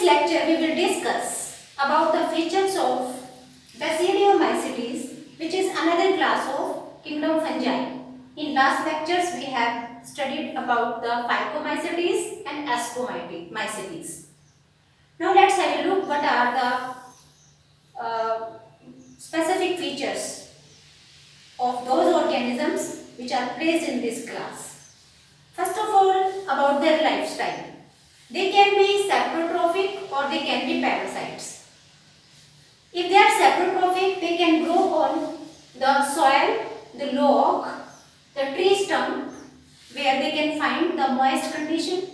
lecture we will discuss about the features of Basidiomycetes, which is another class of kingdom fungi. In last lectures we have studied about the Phycomycetes and Ascomycetes. Now let's have a look what are the specific features of those organisms which are placed in this class. First of all, about their lifestyle. They can be saprotrophic or they can be parasites. If they are saprotrophic, they can grow on the soil, the log, the tree stump, where they can find the moist condition,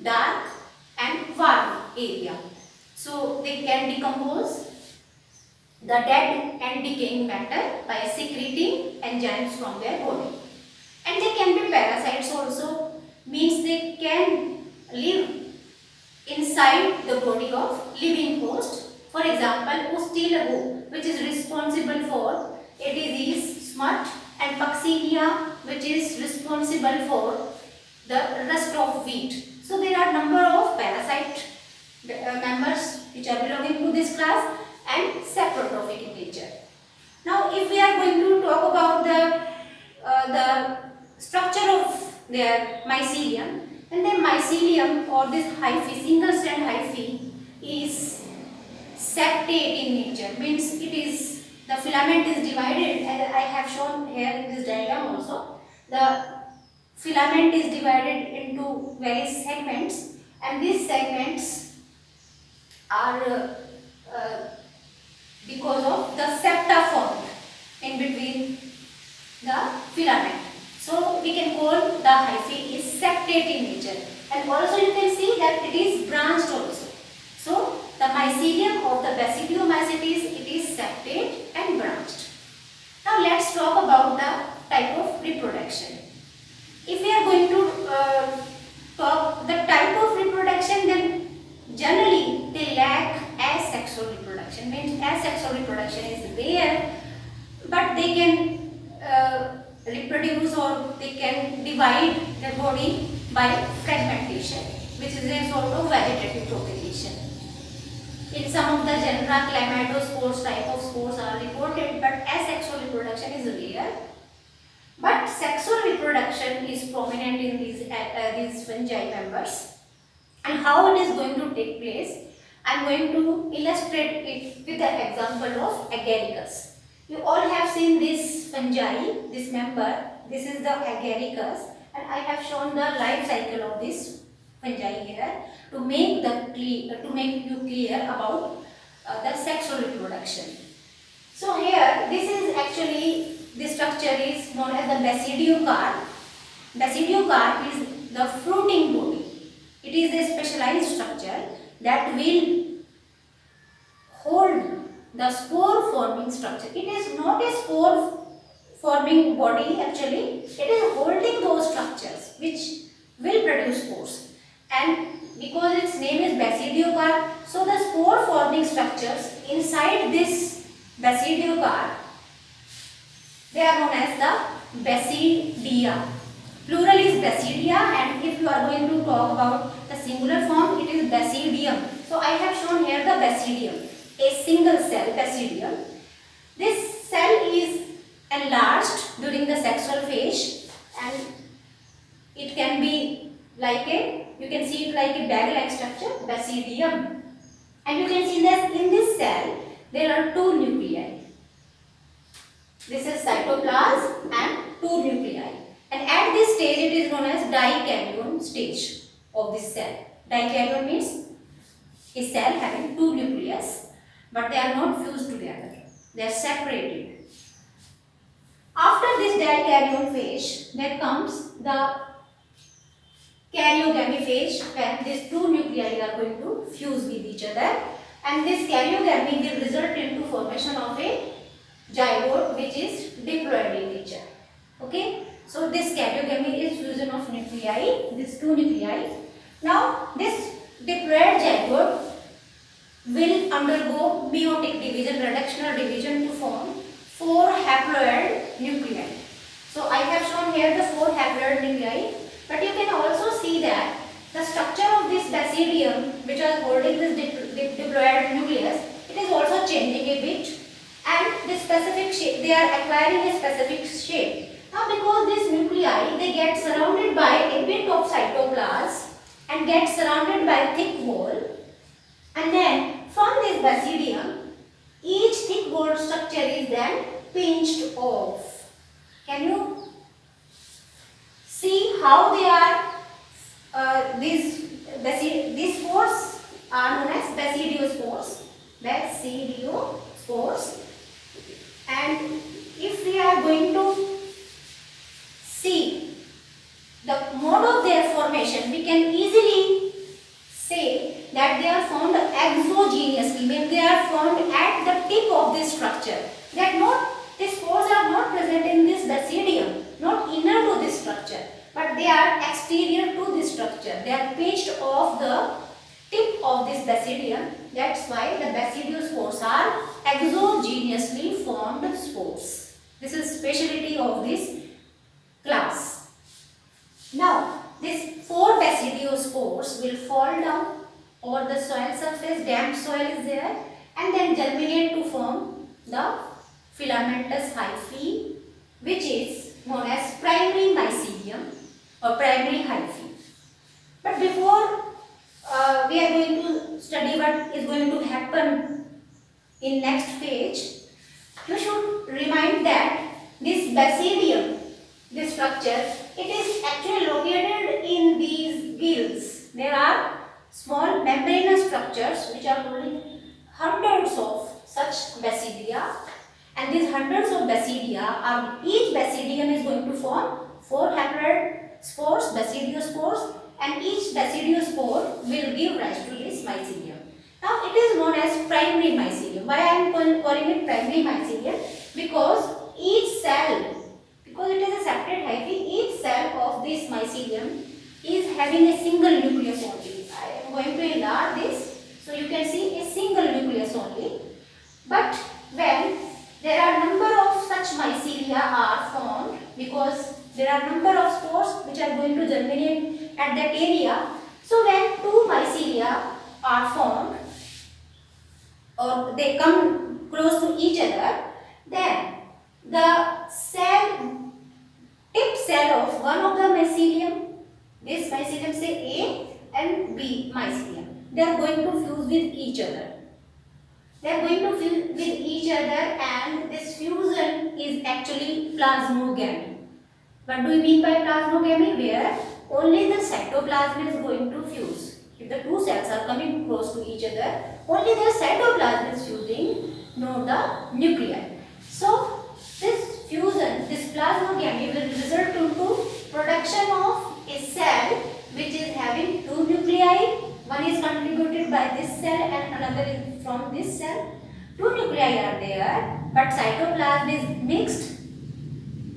dark and warm area. So they can decompose the dead and decaying matter by secreting enzymes from their body. And they can be parasites also, means they can live inside the body of living host. For example, Puccinia, which is responsible for a disease smut, and Puccinia, which is responsible for the rust of wheat. So there are number of parasite members which are belonging to this class and saprotrophic in nature. Now if we are going to talk about the structure of their mycelium, then the mycelium or this hyphae, single strand hyphae, is septate in nature, means it is the filament is divided, as I have shown here in this diagram also. The filament is divided into various segments, and these segments are because of the septa formed in between the filament. So we can call the hyphae is septate in nature, and also you can see that it is branched also. So the mycelium of the Basidiomycetes, it is septate and branched. Now let's talk about the type of reproduction. If we are going to talk the type of reproduction, then generally they lack asexual reproduction. Means asexual reproduction is rare, but they can reproduce or they can divide their body by fragmentation, which is a sort of vegetative propagation. In some of the genera, Chlamydospores type of spores are reported, but asexual reproduction is rare. But sexual reproduction is prominent in these fungi members. And how it is going to take place, I am going to illustrate it with the example of Agaricus. You all have seen this fungi, this member. This is the Agaricus, and I have shown the life cycle of this fungi here to make you clear about the sexual reproduction. So here, this is actually, this structure is known as the Basidiocarp. Basidiocarp is the fruiting body. It is a specialized structure that will hold the spore forming structure. It is not a spore forming body actually, it is holding those structures which will produce spores. And because its name is Basidiocarp, so the spore forming structures inside this Basidiocarp, they are known as the Basidia. Plural is Basidia, and if you are going to talk about the singular form, it is Basidium. So I have shown here the Basidium, a single cell Basidium. This cell is enlarged during the sexual phase, and it can be like you can see it like a bag-like structure, Basidium. And you can see that in this cell, there are two nuclei. This is cytoplasm and two nuclei. And at this stage, it is known as dikaryon stage of this cell. Dikaryon means a cell having two nucleus, but they are not fused together. They are separated. After this dikaryon phase, there comes the karyogamy phase, when these two nuclei are going to fuse with each other, and this karyogamy will result into formation of a zygote which is diploid in nature. Okay, so this karyogamy is fusion of nuclei, these two nuclei. Now this diploid zygote will undergo meiotic division, reductional division to form 4 haploid nuclei. So I have shown here the 4 haploid nuclei, but you can also see that the structure of this Basidium, which are holding this diploid nucleus, it is also changing a bit, and this specific shape, they are acquiring a specific shape. Now because these nuclei, they get surrounded by a bit of cytoplasm and get surrounded by thick wall, and then from this basidium, each thick wall structure is then pinched off. Can you see how they are? These spores are known as Basidiospores. Basidiospores. And if we are going to see the mode of their formation, we can easily say that they are formed exogenously, means they are formed at the tip of this structure. These spores are not present in this basidium, not inner to this structure, but they are exterior to this structure. They are pinched off the tip of this basidium. That's why the Basidiospores are exogenously formed spores. This is specialty of this class. Now, these 4 Basidiospores will fall down over the soil surface, damp soil is there, and then germinate to form the filamentous hyphae, which is known as primary mycelium or primary hyphae. But before we are going to study what is going to happen in next page, you should remind that this basidium, this structure, it is actually located in these gills. There are small membranous structures which are holding hundreds of such basidia, and these hundreds of basidia are, each basidium is going to form 4 haploid spores, Basidiospores, and each Basidiospore will give rise to this mycelium. Now it is known as primary mycelium. Why I am calling it primary mycelium? Because each cell, because it is a separate hyphae, each cell of this mycelium is having a single nucleus only. I am going to enlarge this so you can see a single nucleus only. But when there are number of such mycelia are formed, because there are number of spores which are going to germinate at that area. So when 2 mycelia are formed or they come close to each other, then the tip cell of one of the mycelium, this mycelium say A and B mycelium, they are going to fuse with each other. They are going to fuse with each other, and this fusion is actually plasmogamy. What do we mean by plasmogamy? Where only the cytoplasm is going to fuse. If the 2 cells are coming close to each other, only the cytoplasm is fusing, not the nuclei. So this fusion, this plasmogamy will result into production of a cell which is having 2 nuclei. One is contributed by this cell and another is from this cell. 2 nuclei are there, but cytoplasm is mixed,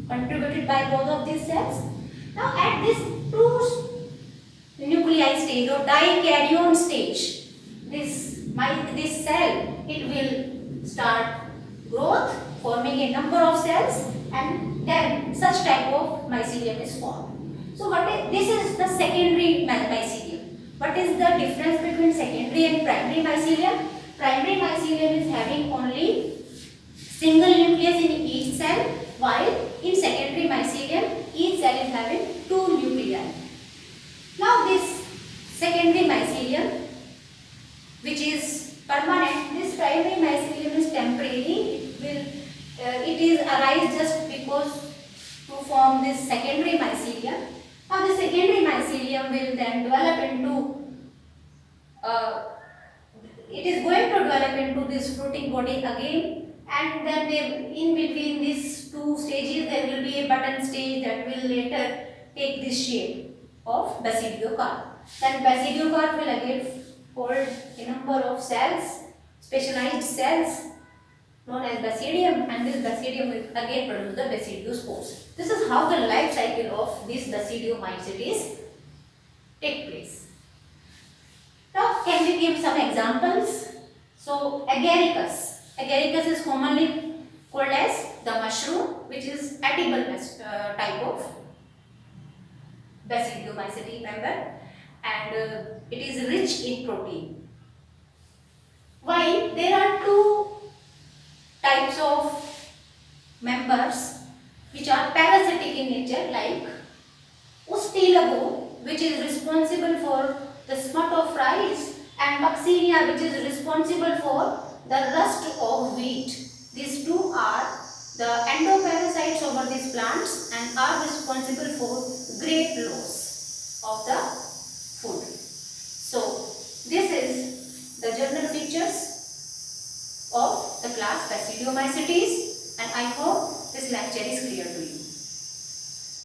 contributed by both of these cells. Now at this 2 nuclei stage or dikaryon stage, this cell, it will start growth, forming a number of cells, and then such type of mycelium is formed. So this is the secondary mycelium. What is the difference between secondary and primary mycelium? Primary mycelium is having only single nucleus in each cell, while in secondary mycelium each cell is having 2 nuclei. Now this secondary mycelium, which is permanent, this primary mycelium is temporary. It is arise just because to form this secondary mycelium. Now the secondary mycelium will then develop into it is going to develop into this fruiting body again, and then in between these 2 stages there will be a button stage that will later take this shape of Basidiocarp. Then Basidiocarp will again hold a number of cells, specialized cells known as Basidium, and this Basidium will again produce the Basidiospores. This is how the life cycle of these Basidiomycetes take place. Now, can we give some examples? So, Agaricus. Agaricus is commonly called as the mushroom, which is edible type of Basidiomycetes member. and it is rich in protein. While there are two types of members which are parasitic in nature, like Ustilago, which is responsible for the smut of rice, and Puccinia, which is responsible for the rust of wheat. These two are the endoparasites over these plants and are responsible for great loss of the food. So, this is the general features of the class Basidiomycetes, and I hope this lecture is clear to you.